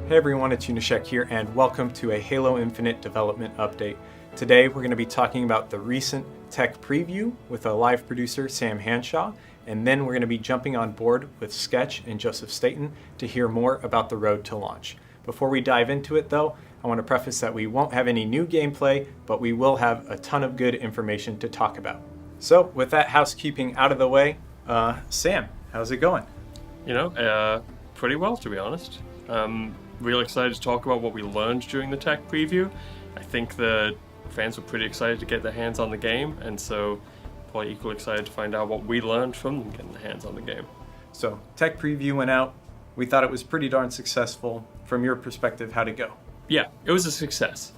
Hey everyone, it's Unishek here, and welcome to a Halo Infinite development update. Today we're going to be talking about the recent tech preview with a live producer, Sam Hanshaw, and then we're going to be jumping on board with Sketch and Joseph Staton to hear more about the road to launch. Before we dive into it though, I want to preface that we won't have any new gameplay, but we will have a ton of good information to talk about. So with that housekeeping out of the way, Sam, how's it going? Pretty well, to be honest. Really excited to talk about what we learned during the tech preview. I think the fans were pretty excited to get their hands on the game, and so probably equally excited to find out what we learned from them getting their hands on the game. So, tech preview went out. We thought it was pretty darn successful. From your perspective, how'd it go? Yeah, it was a success.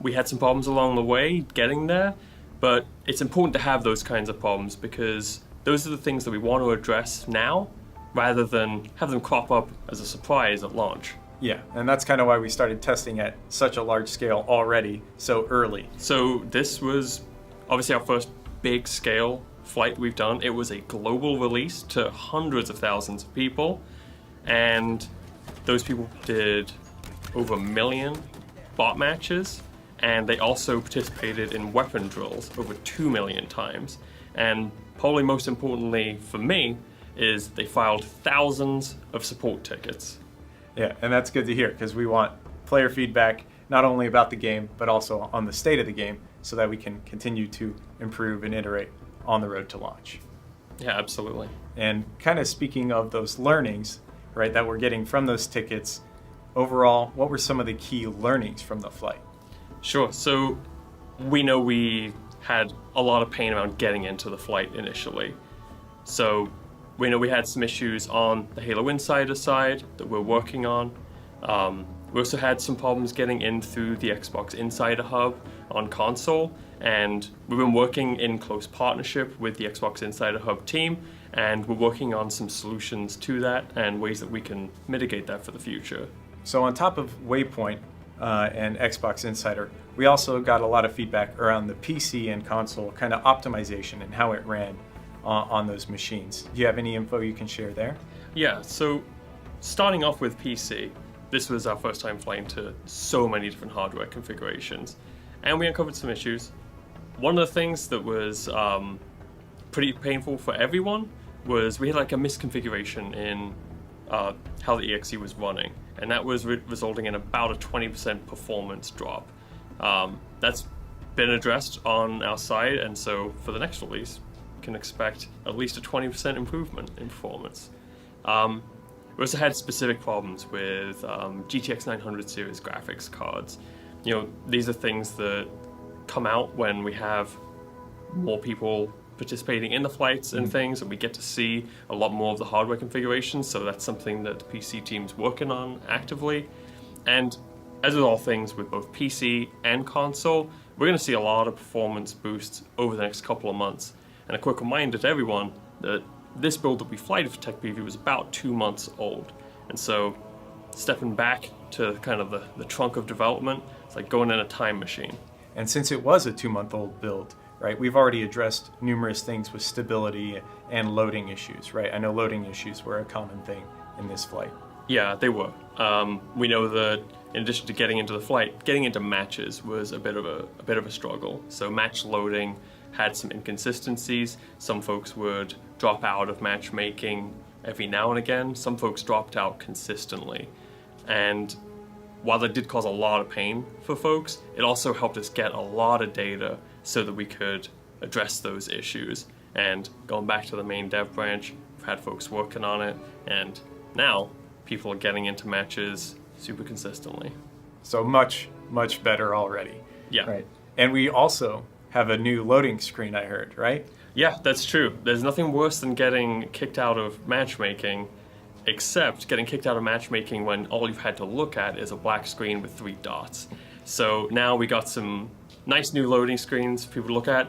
We had some problems along the way getting there, but it's important to have those kinds of problems because those are the things that we want to address now rather than have them crop up as a surprise at launch. Yeah, and that's kind of why we started testing at such a large scale already so early. So this was obviously our first big scale flight we've done. It was a global release to hundreds of thousands of people, and those people did over 1 million bot matches, and they also participated in weapon drills over 2 million times. And probably most importantly for me is they filed thousands of support tickets. Yeah, and that's good to hear because we want player feedback not only about the game, but also on the state of the game so that we can continue to improve and iterate on the road to launch. Yeah, absolutely. And kind of speaking of those learnings, right, that we're getting from those tickets, overall, what were some of the key learnings from the flight? Sure. So we know we had a lot of pain around getting into the flight initially. So we know we had some issues on the Halo Insider side that we're working on. We also had some problems getting in through the Xbox Insider Hub on console, and we've been working in close partnership with the Xbox Insider Hub team, and we're working on some solutions to that and ways that we can mitigate that for the future. So on top of Waypoint and Xbox Insider, we also got a lot of feedback around the PC and console kind of optimization and how it ran on those machines. Do you have any info you can share there? Yeah, so starting off with PC, this was our first time flying to so many different hardware configurations, and we uncovered some issues. One of the things that was pretty painful for everyone was we had like a misconfiguration in how the EXE was running, and that was resulting in about a 20% performance drop. That's been addressed on our side, and so for the next release, can expect at least a 20% improvement in performance. We also had specific problems with GTX 900 series graphics cards. You know, these are things that come out when we have more people participating in the flights and things, and we get to see a lot more of the hardware configurations, so that's something that the PC team's working on actively. And as with all things with both PC and console, we're going to see a lot of performance boosts over the next couple of months. And a quick reminder to everyone that this build that we flighted for Tech Preview was about 2 months old. And so stepping back to kind of the trunk of development, it's like going in a time machine. And since it was a 2-month-old build, right, we've already addressed numerous things with stability and loading issues, right? I know loading issues were a common thing in this flight. Yeah, they were. We know that in addition to getting into the flight, getting into matches was a bit of a struggle. So match loading had some inconsistencies. Some folks would drop out of matchmaking every now and again. Some folks dropped out consistently. And while that did cause a lot of pain for folks, it also helped us get a lot of data so that we could address those issues. And going back to the main dev branch, we've had folks working on it, and now people are getting into matches super consistently. So much better already. Yeah. Right. And we also have a new loading screen, I heard, right? Yeah, that's true. There's nothing worse than getting kicked out of matchmaking, except getting kicked out of matchmaking when all you've had to look at is a black screen with 3 dots. So now we got some nice new loading screens for people to look at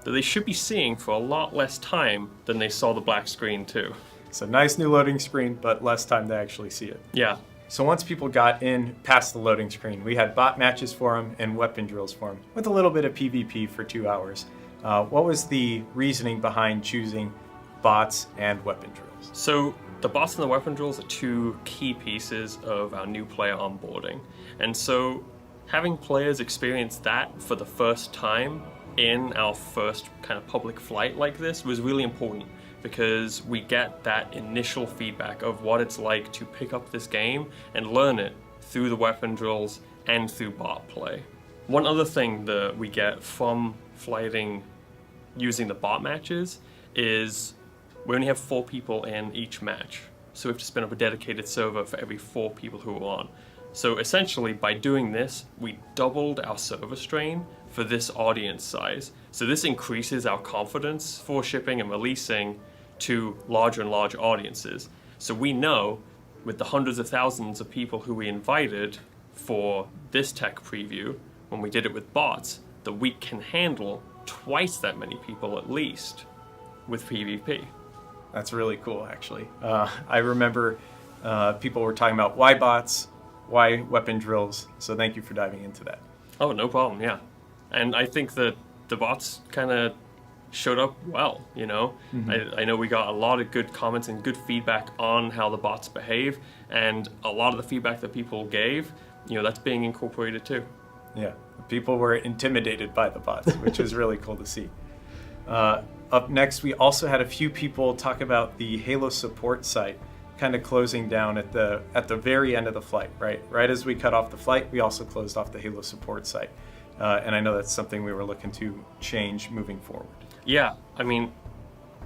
that they should be seeing for a lot less time than they saw the black screen too. So nice new loading screen, but less time to actually see it. Yeah. So once people got in past the loading screen, we had bot matches for them and weapon drills for them, with a little bit of PvP for 2 hours. What was the reasoning behind choosing bots and weapon drills? So the bots and the weapon drills are two key pieces of our new player onboarding. And so having players experience that for the first time in our first kind of public flight like this was really important, because we get that initial feedback of what it's like to pick up this game and learn it through the weapon drills and through bot play. One other thing that we get from flighting using the bot matches is we only have 4 people in each match. So we have to spin up a dedicated server for every 4 people who are on. So essentially, by doing this, we doubled our server strain for this audience size. So this increases our confidence for shipping and releasing to larger and larger audiences. So we know, with the hundreds of thousands of people who we invited for this tech preview, when we did it with bots, that we can handle twice that many people at least with PvP. That's really cool, actually. I remember people were talking about why bots, why weapon drills, so thank you for diving into that. Oh, no problem, yeah. And I think that the bots kind of showed up well, you know? I know we got a lot of good comments and good feedback on how the bots behave, and a lot of the feedback that people gave, you know, that's being incorporated too. Yeah, people were intimidated by the bots, which is really cool to see. Up next, we also had a few people talk about the Halo support site kind of closing down at the very end of the flight, right? Right as we cut off the flight, we also closed off the Halo support site. And I know that's something we were looking to change moving forward. Yeah, I mean,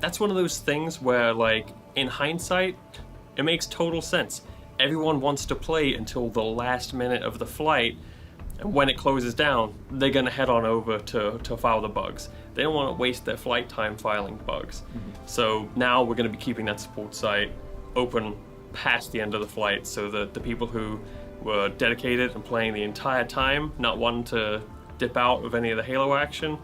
that's one of those things where, like, in hindsight, it makes total sense. Everyone wants to play until the last minute of the flight, and when it closes down, they're going to head on over to file the bugs. They don't want to waste their flight time filing bugs. So now we're going to be keeping that support site open past the end of the flight, so that the people who were dedicated and playing the entire time, not wanting to dip out of any of the Halo action,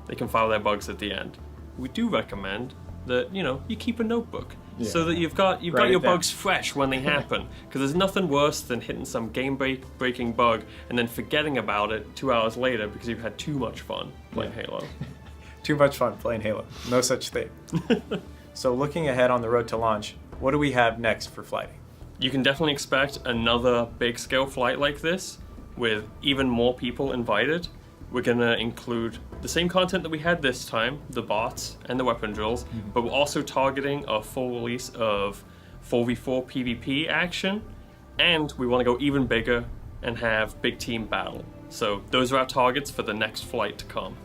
they can file their bugs at the end. We do recommend that, you know, you keep a notebook so that you've got your bugs fresh when they happen, because there's nothing worse than hitting some game-breaking bug and then forgetting about it 2 hours later because you've had too much fun playing Halo. Too much fun playing Halo. No such thing. So looking ahead on the road to launch, what do we have next for flighting? You can definitely expect another big-scale flight like this with even more people invited. We're going to include the same content that we had this time, the bots and the weapon drills, but we're also targeting a full release of 4v4 PvP action, and we want to go even bigger and have big team battle. So those are our targets for the next flight to come.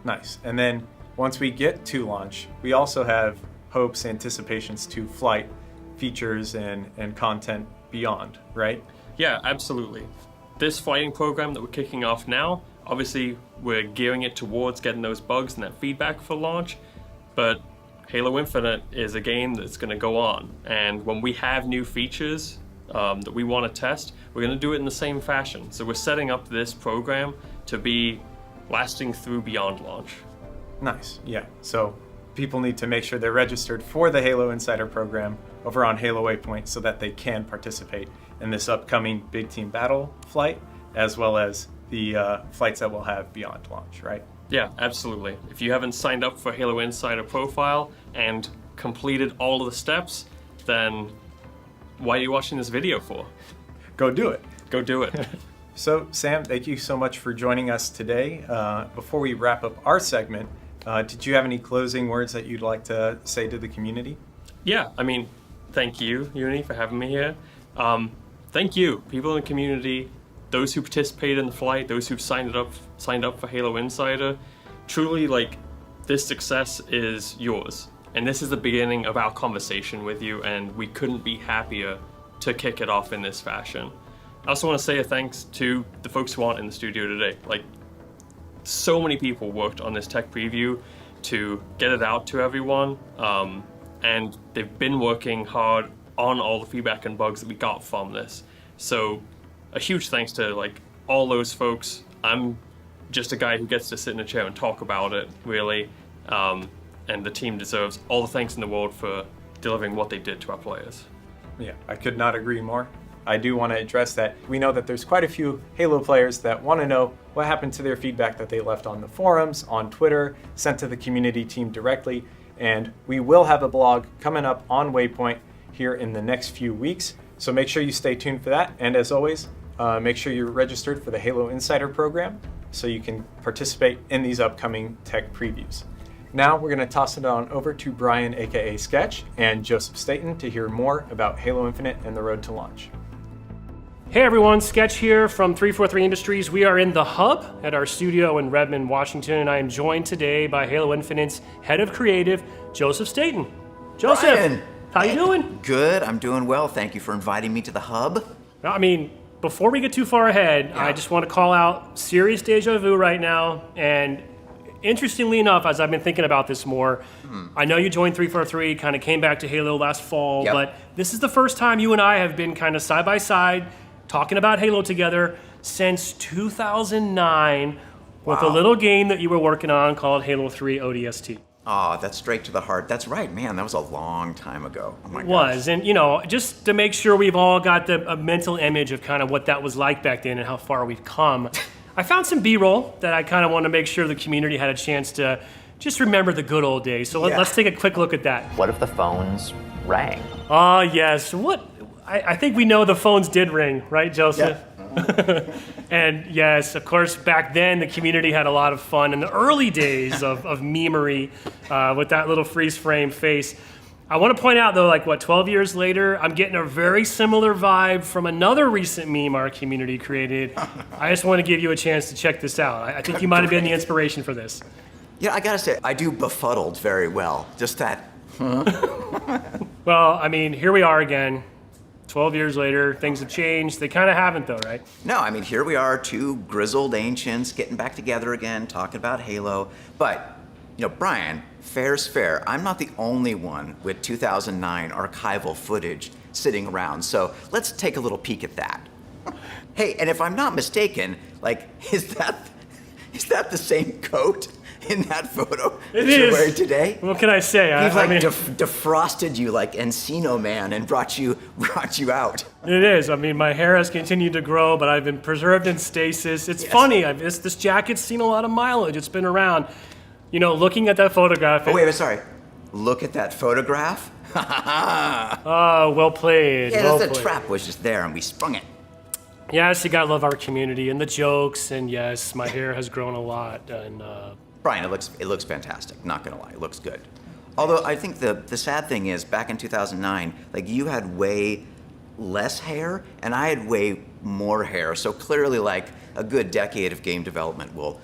Nice. And then once we get to launch, we also have hopes, anticipations to flight features and content beyond, right? Yeah, absolutely. This flighting program that we're kicking off now, obviously we're gearing it towards getting those bugs and that feedback for launch, but Halo Infinite is a game that's going to go on, and when we have new features that we want to test, we're going to do it in the same fashion. So we're setting up this program to be lasting through beyond launch. Nice, yeah. So people need to make sure they're registered for the Halo Insider program over on Halo Waypoint so that they can participate in this upcoming big team battle flight, as well as the flights that we'll have beyond launch, right? Yeah, absolutely. If you haven't signed up for Halo Insider profile and completed all of the steps, then why are you watching this video for? Go do it. Go do it. So, Sam, thank you so much for joining us today. Before we wrap up our segment, did you have any closing words that you'd like to say to the community? Yeah, I mean, thank you, Uni, for having me here. Thank you, people in the community, those who participated in the flight, those who've signed up for Halo Insider. Truly, like, this success is yours. And this is the beginning of our conversation with you, and we couldn't be happier to kick it off in this fashion. I also want to say a thanks to the folks who aren't in the studio today. Like, so many people worked on this tech preview to get it out to everyone, and they've been working hard on all the feedback and bugs that we got from this. So a huge thanks to, like, all those folks. I'm just a guy who gets to sit in a chair and talk about it, really, and the team deserves all the thanks in the world for delivering what they did to our players. Yeah, I could not agree more. I do want to address that. We know that there's quite a few Halo players that want to know what happened to their feedback that they left on the forums, on Twitter, sent to the community team directly, And we will have a blog coming up on Waypoint here in the next few weeks. So make sure you stay tuned for that. And as always, make sure you're registered for the Halo Insider program so you can participate in these upcoming tech previews. Now we're going to toss it on over to Brian, aka Sketch, and Joseph Staton to hear more about Halo Infinite and the road to launch. Hey everyone, Sketch here from 343 Industries. We are in the Hub at our studio in Redmond, Washington, and I am joined today by Halo Infinite's Head of Creative, Joseph Staton. Joseph, Brian, how you doing? Good, I'm doing well. Thank you for inviting me to the Hub. I mean, before we get too far ahead, I just want to call out serious deja vu right now. And interestingly enough, as I've been thinking about this more, I know you joined 343, kind of came back to Halo last fall, but this is the first time you and I have been kind of side by side talking about Halo together since 2009 with a little game that you were working on called Halo 3 ODST. Oh, that's straight to the heart. That's right, man. That was a long time ago. Oh my gosh. Was, and you know, just to make sure we've all got a mental image of kind of what that was like back then and how far we've come, I found some B-roll that I kind of want to make sure the community had a chance to just remember the good old days. So let's take a quick look at that. What if the phones rang? Ah, yes. I think we know the phones did ring, right, Joseph? Yeah. And yes, of course, back then the community had a lot of fun in the early days of memery with that little freeze frame face. I want to point out though, 12 years later, I'm getting a very similar vibe from another recent meme our community created. I just want to give you a chance to check this out. I think you might have been the inspiration for this. Yeah, I gotta say, I do befuddled very well. Just that. Well, I mean, here we are again. 12 years later, things have changed. They kind of haven't though, right? No, I mean, here we are, two grizzled ancients getting back together again, talking about Halo. But, you know, Brian, fair's fair. I'm not the only one with 2009 archival footage sitting around. So let's take a little peek at that. Hey, and if I'm not mistaken, is that the same coat in that photo that you're wearing today? What can I say? He's defrosted you like Encino Man and brought you out. It is. I mean, my hair has continued to grow, but I've been preserved in stasis. It's funny. This jacket's seen a lot of mileage. It's been around. You know, looking at that photograph. Oh, wait, sorry. Look at that photograph. Oh, well played. Yeah, the trap was just there and we sprung it. Yes, you gotta love our community and the jokes. And yes, my hair has grown a lot. And Brian, it looks fantastic. Not gonna lie, it looks good. Although I think the sad thing is, back in 2009, you had way less hair, and I had way more hair. So clearly, a good decade of game development will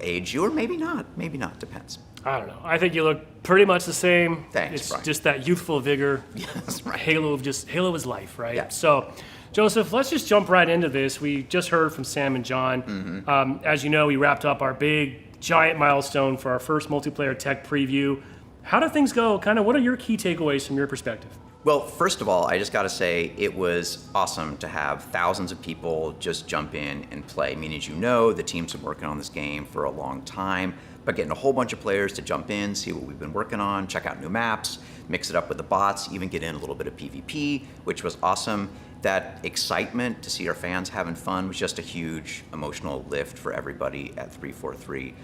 age you, or maybe not. Maybe not. Depends. I don't know. I think you look pretty much the same. Thanks, It's Brian. just that youthful vigor. Yes, right. Halo is life, right? Yeah. So, Joseph, let's just jump right into this. We just heard from Sam and John. As you know, we wrapped up our big, giant milestone for our first multiplayer tech preview. How do things go? What are your key takeaways from your perspective? Well, first of all, I just got to say it was awesome to have thousands of people just jump in and play. I mean, as you know, the team's been working on this game for a long time, but getting a whole bunch of players to jump in, see what we've been working on, check out new maps, mix it up with the bots, even get in a little bit of PvP, which was awesome. That excitement to see our fans having fun was just a huge emotional lift for everybody at 343.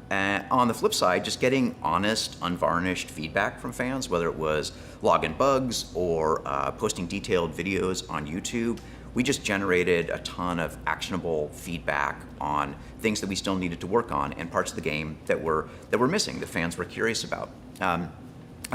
On the flip side, just getting honest, unvarnished feedback from fans, whether it was login bugs or posting detailed videos on YouTube, we just generated a ton of actionable feedback on things that we still needed to work on and parts of the game that were missing, that fans were curious about. And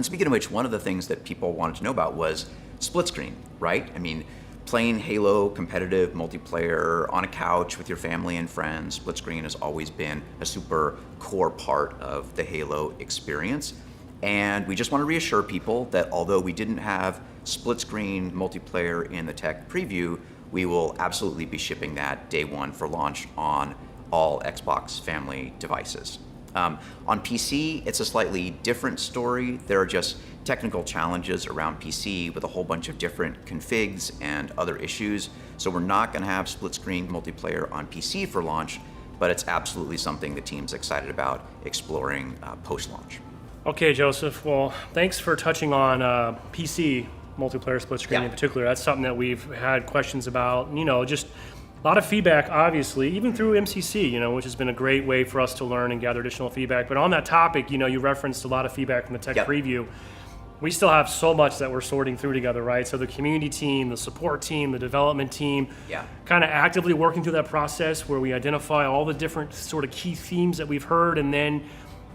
speaking of which, one of the things that people wanted to know about was split screen, right? I mean, playing Halo competitive multiplayer on a couch with your family and friends, split screen has always been a super core part of the Halo experience. And we just want to reassure people that although we didn't have split screen multiplayer in the tech preview, we will absolutely be shipping that day one for launch on all Xbox family devices. On PC, it's a slightly different story. There are just technical challenges around PC with a whole bunch of different configs and other issues. So we're not going to have split screen multiplayer on PC for launch, but it's absolutely something the team's excited about exploring post-launch. Okay, Joseph. Well, thanks for touching on PC multiplayer split screen in particular. That's something that we've had questions about. You know, just A lot of feedback, obviously, even through MCC, which has been a great way for us to learn and gather additional feedback. But on that topic, you referenced a lot of feedback from the tech preview. We still have so much that we're sorting through together, right? So the community team, the support team, the development team, kind of actively working through that process where we identify all the different sort of key themes that we've heard and then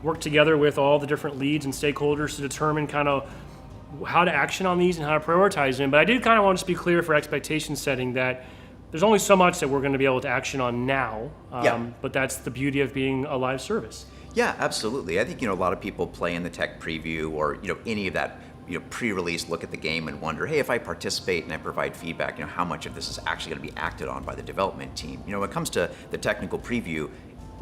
work together with all the different leads and stakeholders to determine kind of how to action on these and how to prioritize them. But I did kind of want to be clear for expectation setting that there's only so much that we're going to be able to action on now, but that's the beauty of being a live service. Yeah, absolutely. I think, a lot of people play in the tech preview or, any of that, pre-release look at the game and wonder, hey, if I participate and I provide feedback, how much of this is actually going to be acted on by the development team? When it comes to the technical preview,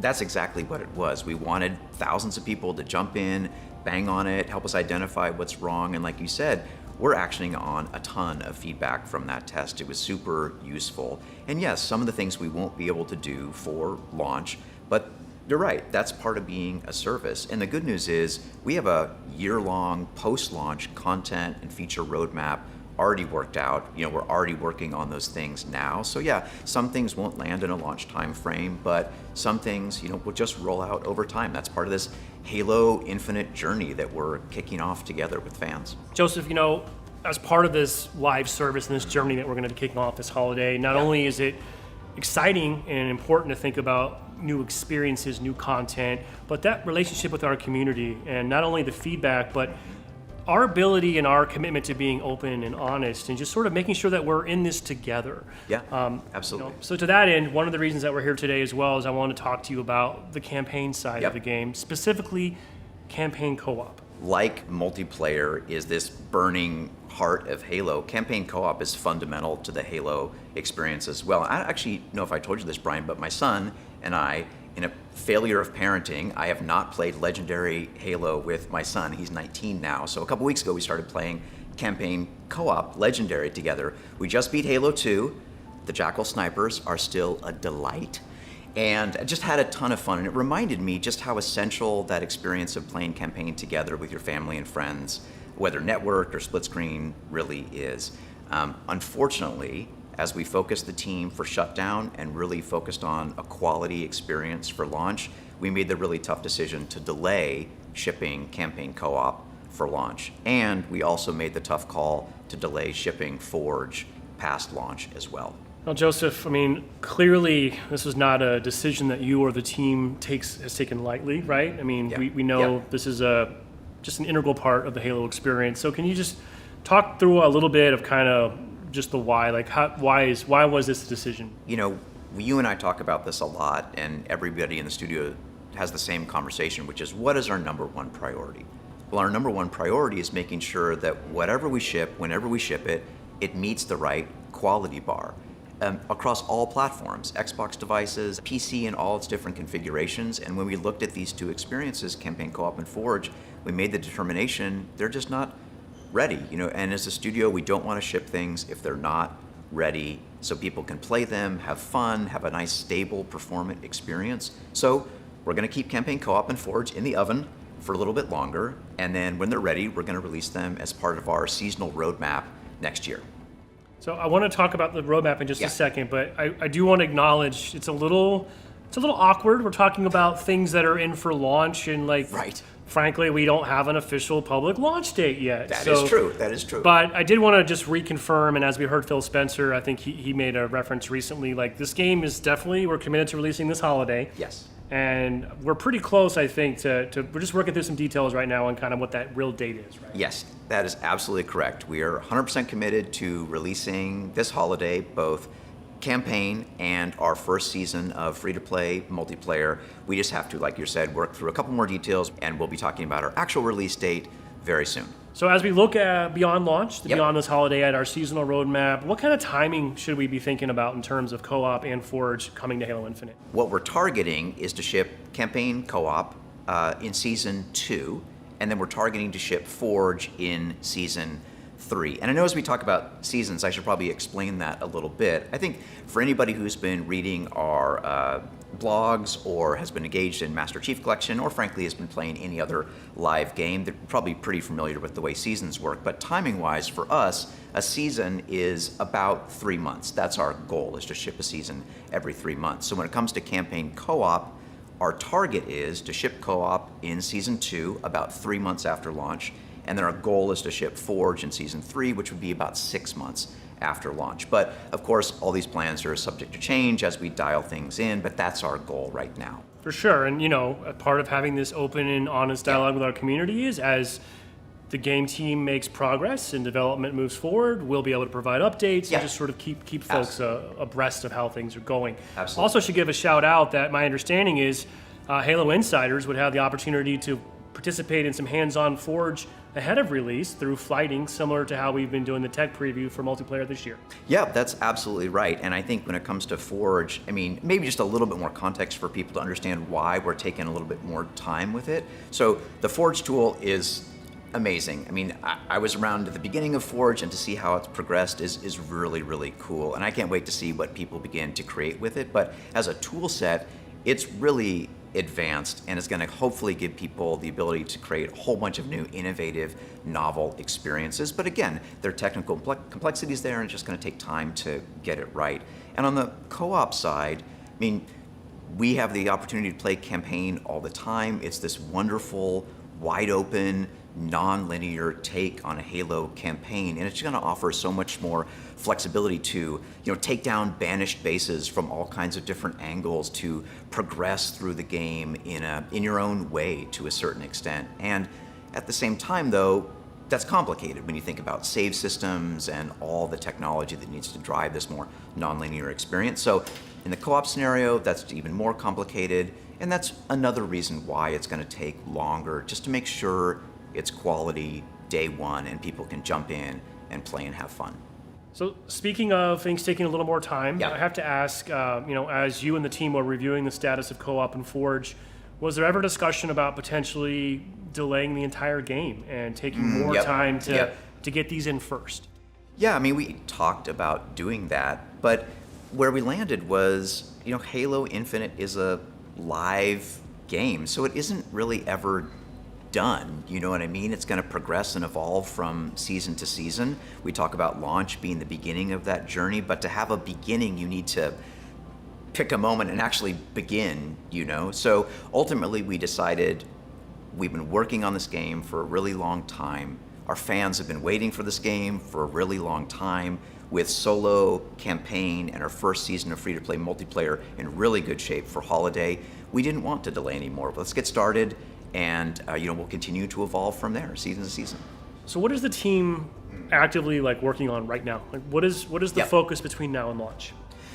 that's exactly what it was. We wanted thousands of people to jump in, bang on it, help us identify what's wrong. And like you said, we're actioning on a ton of feedback from that test. It was super useful. And yes, some of the things we won't be able to do for launch, but you're right, that's part of being a service. And the good news is we have a year-long post-launch content and feature roadmap already worked out. We're already working on those things now. So yeah, some things won't land in a launch time frame, but some things, will just roll out over time. That's part of this Halo Infinite journey that we're kicking off together with fans. Joseph, as part of this live service and this journey that we're going to be kicking off this holiday, not only is it exciting and important to think about new experiences, new content, but that relationship with our community and not only the feedback, but our ability and our commitment to being open and honest and just sort of making sure that we're in this together. Yeah, absolutely. So to that end, one of the reasons that we're here today as well is I want to talk to you about the campaign side of the game, specifically campaign co-op. Like multiplayer is this burning heart of Halo, campaign co-op is fundamental to the Halo experience as well. I don't actually know if I told you this, Brian, but my son and I, in a failure of parenting, I have not played Legendary Halo with my son. He's 19 now. So a couple weeks ago, we started playing campaign co-op Legendary together. We just beat Halo 2. The Jackal snipers are still a delight. And I just had a ton of fun. And it reminded me just how essential that experience of playing campaign together with your family and friends, whether networked or split screen, really is. Unfortunately, as we focused the team for shutdown and really focused on a quality experience for launch, we made the really tough decision to delay shipping campaign co-op for launch. And we also made the tough call to delay shipping Forge past launch as well. Well, Joseph, clearly this was not a decision that you or the team has taken lightly, right? We know this is just an integral part of the Halo experience. So can you just talk through a little bit of kind of just the why, why was this a decision? You and I talk about this a lot, and everybody in the studio has the same conversation, which is what is our number one priority? Well, our number one priority is making sure that whatever we ship, whenever we ship it, it meets the right quality bar. Across all platforms, Xbox devices, PC in all its different configurations. And when we looked at these two experiences, Campaign Co-op and Forge, we made the determination they're just not ready. And as a studio, we don't want to ship things if they're not ready so people can play them, have fun, have a nice, stable, performant experience. So we're going to keep Campaign Co-op and Forge in the oven for a little bit longer. And then when they're ready, we're going to release them as part of our seasonal roadmap next year. So I want to talk about the roadmap in just a second, but I do want to acknowledge it's a little awkward. We're talking about things that are in for launch, and frankly, we don't have an official public launch date yet. That is true. But I did want to just reconfirm, and as we heard Phil Spencer, I think he made a reference recently, this game is definitely, we're committed to releasing this holiday. Yes. And we're pretty close, I think, to we're just working through some details right now on kind of what that real date is, right? Yes, that is absolutely correct. We are 100% committed to releasing this holiday both campaign and our first season of free-to-play multiplayer. We just have to, like you said, work through a couple more details, and we'll be talking about our actual release date very soon. So as we look at beyond launch, beyond this holiday at our seasonal roadmap, what kind of timing should we be thinking about in terms of co-op and Forge coming to Halo Infinite? What we're targeting is to ship campaign co-op in Season 2, and then we're targeting to ship Forge in Season 3. And I know as we talk about seasons, I should probably explain that a little bit. I think for anybody who's been reading our blogs or has been engaged in Master Chief Collection or frankly has been playing any other live game, they're probably pretty familiar with the way seasons work. But timing-wise for us, a season is about 3 months. That's our goal, is to ship a season every 3 months. So when it comes to campaign co-op, our target is to ship co-op in Season 2 about 3 months after launch, and then our goal is to ship Forge in Season 3, which would be about 6 months after launch. But of course, all these plans are subject to change as we dial things in, but that's our goal right now. For sure. And, a part of having this open and honest dialogue with our community is as the game team makes progress and development moves forward, we'll be able to provide updates and just sort of keep folks abreast of how things are going. Absolutely. Also should give a shout out that my understanding is Halo Insiders would have the opportunity to participate in some hands-on Forge ahead of release through flighting, similar to how we've been doing the tech preview for multiplayer this year. Yeah, that's absolutely right. And I think when it comes to Forge, maybe just a little bit more context for people to understand why we're taking a little bit more time with it. So the Forge tool is amazing. I was around at the beginning of Forge, and to see how it's progressed is really, really cool. And I can't wait to see what people begin to create with it. But as a tool set, it's really advanced, and it's going to hopefully give people the ability to create a whole bunch of new, innovative, novel experiences. But again, there are technical complexities there, and it's just going to take time to get it right. And on the co-op side, we have the opportunity to play campaign all the time. It's this wonderful, wide open, non-linear take on a Halo campaign, and it's going to offer so much more flexibility to take down banished bases from all kinds of different angles, to progress through the game in your own way to a certain extent. And at the same time, though, that's complicated when you think about save systems and all the technology that needs to drive this more non-linear experience. So in the co-op scenario, that's even more complicated, and that's another reason why it's going to take longer, just to make sure it's quality day one and people can jump in and play and have fun. So speaking of things taking a little more time, Yeah. I have to ask, as you and the team were reviewing the status of co-op and Forge, was there ever discussion about potentially delaying the entire game and taking more time to get these in first? Yeah, we talked about doing that, but where we landed was, Halo Infinite is a live game, so it isn't really ever done. You know what I mean? It's going to progress and evolve from season to season. We talk about launch being the beginning of that journey, but to have a beginning, you need to pick a moment and actually begin, So ultimately, we decided we've been working on this game for a really long time. Our fans have been waiting for this game for a really long time. With solo, campaign, and our first season of free-to-play multiplayer in really good shape for holiday, we didn't want to delay anymore. Let's get started, and we'll continue to evolve from there, season to season. So what is the team actively working on right now? What is the focus between now and launch?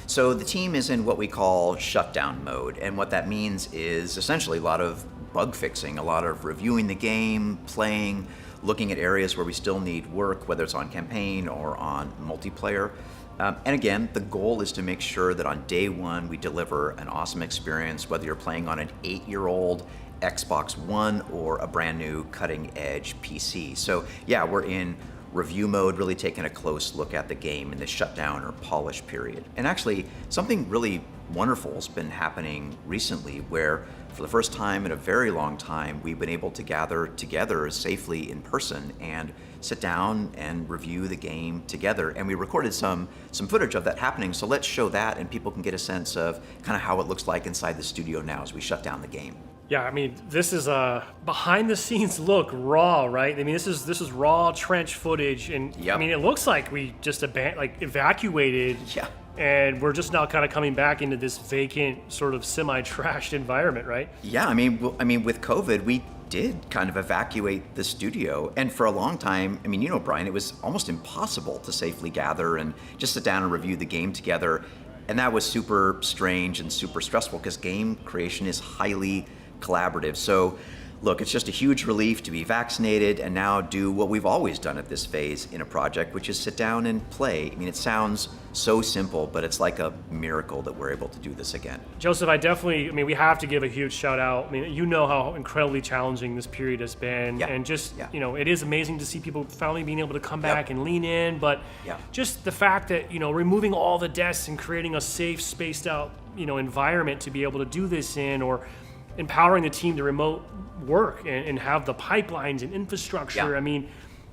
So the team is in what we call shutdown mode, and what that means is essentially a lot of bug fixing, a lot of reviewing the game, playing, looking at areas where we still need work, whether it's on campaign or on multiplayer. And again, the goal is to make sure that on day one we deliver an awesome experience, whether you're playing on an 8-year-old Xbox One or a brand new cutting edge PC. So yeah, we're in review mode, really taking a close look at the game in the shutdown or polish period. And actually, something really wonderful has been happening recently where for the first time in a very long time, we've been able to gather together safely in person and sit down and review the game together. And we recorded some footage of that happening, so let's show that and people can get a sense of kind of how it looks like inside the studio now as we shut down the game. Yeah, this is a behind the scenes look, raw, right? This is raw trench footage, and it looks like we just evacuated. Yeah. And we're just now kind of coming back into this vacant, sort of semi-trashed environment, right? Yeah, with COVID, we did kind of evacuate the studio, and for a long time, Brian, it was almost impossible to safely gather and just sit down and review the game together, and that was super strange and super stressful because game creation is highly collaborative. So look, it's just a huge relief to be vaccinated and now do what we've always done at this phase in a project, which is sit down and play. I mean, it sounds so simple, but it's like a miracle that we're able to do this again. Joseph, we have to give a huge shout out. I mean, you know how incredibly challenging this period has been. Yeah. And just, Yeah. it is amazing to see people finally being able to come back and lean in. But just the fact that, removing all the desks and creating a safe, spaced out, environment to be able to do this in, or empowering the team to remote work and have the pipelines and infrastructure. Yeah. I mean,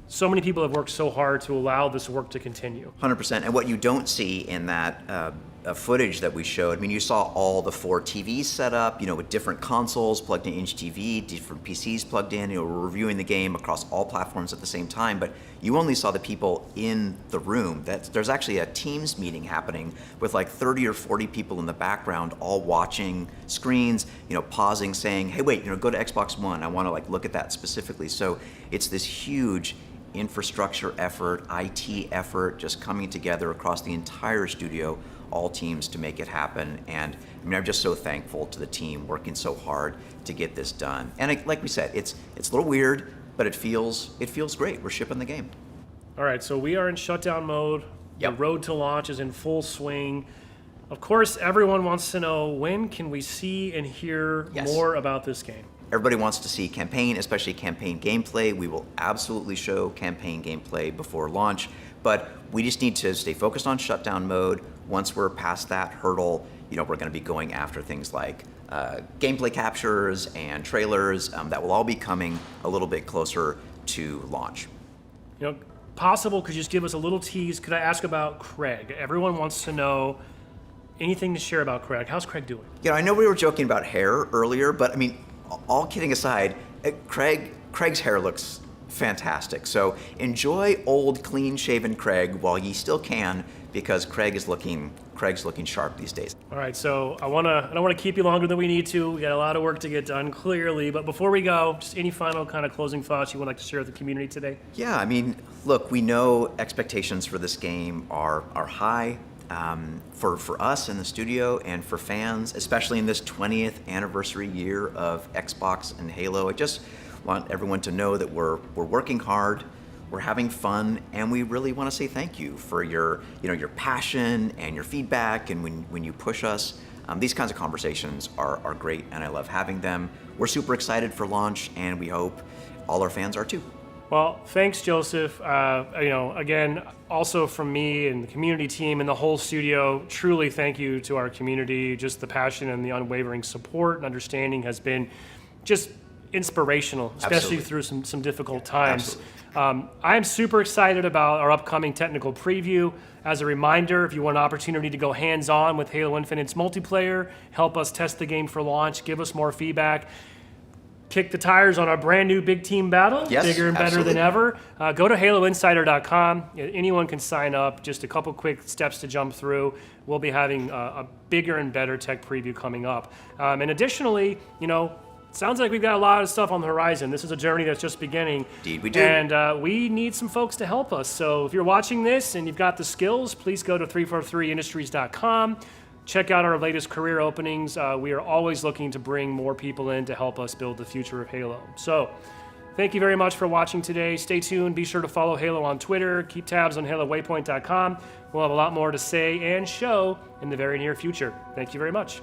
so many people have worked so hard to allow this work to continue. 100%. And what you don't see in that footage that we showed, I mean, you saw all the 4 TVs set up, with different consoles plugged in each TV, different PCs plugged in. We're reviewing the game across all platforms at the same time, but you only saw the people in the room. There's actually a Teams meeting happening with like 30 or 40 people in the background, all watching screens, pausing, saying, hey, wait, go to Xbox One. I want to look at that specifically. So it's this huge infrastructure effort, IT effort, just coming together across the entire studio, all teams to make it happen. And I'm just so thankful to the team working so hard to get this done. And like we said, it's a little weird, but it feels great. We're shipping the game. All right, so we are in shutdown mode. Yep. The road to launch is in full swing. Of course, everyone wants to know, when can we see and hear more about this game? Everybody wants to see campaign, especially campaign gameplay. We will absolutely show campaign gameplay before launch, but we just need to stay focused on shutdown mode. Once we're past that hurdle, we're going to be going after things like gameplay captures and trailers that will all be coming a little bit closer to launch. Possible, could you just give us a little tease? Could I ask about Craig? Everyone wants to know anything to share about Craig. How's Craig doing? I know we were joking about hair earlier, but I mean, all kidding aside, Craig's hair looks fantastic. So enjoy old, clean-shaven Craig while ye still can, because Craig's looking sharp these days. All right, so I don't want to keep you longer than we need to. We got a lot of work to get done, clearly. But before we go, just any final kind of closing thoughts you would like to share with the community today? Yeah, I mean, look, we know expectations for this game are high. For us in the studio and for fans, especially in this 20th anniversary year of Xbox and Halo. I just want everyone to know that we're working hard, we're having fun, and we really want to say thank you for your passion and your feedback, and when you push us. These kinds of conversations are great, and I love having them. We're super excited for launch, and we hope all our fans are too. Well, thanks, Joseph. Again, also from me and the community team and the whole studio, truly thank you to our community. Just the passion and the unwavering support and understanding has been just inspirational, especially through some difficult times. I'm super excited about our upcoming technical preview. As a reminder, if you want an opportunity to go hands-on with Halo Infinite's multiplayer, help us test the game for launch, give us more feedback, kick the tires on our brand new big team battle, bigger and better than ever. Go to haloinsider.com. Anyone can sign up. Just a couple quick steps to jump through. We'll be having a bigger and better tech preview coming up. And additionally, sounds like we've got a lot of stuff on the horizon. This is a journey that's just beginning. Indeed, we do. And we need some folks to help us. So if you're watching this and you've got the skills, please go to 343industries.com. Check out our latest career openings. We are always looking to bring more people in to help us build the future of Halo. So, thank you very much for watching today. Stay tuned. Be sure to follow Halo on Twitter. Keep tabs on HaloWaypoint.com. We'll have a lot more to say and show in the very near future. Thank you very much.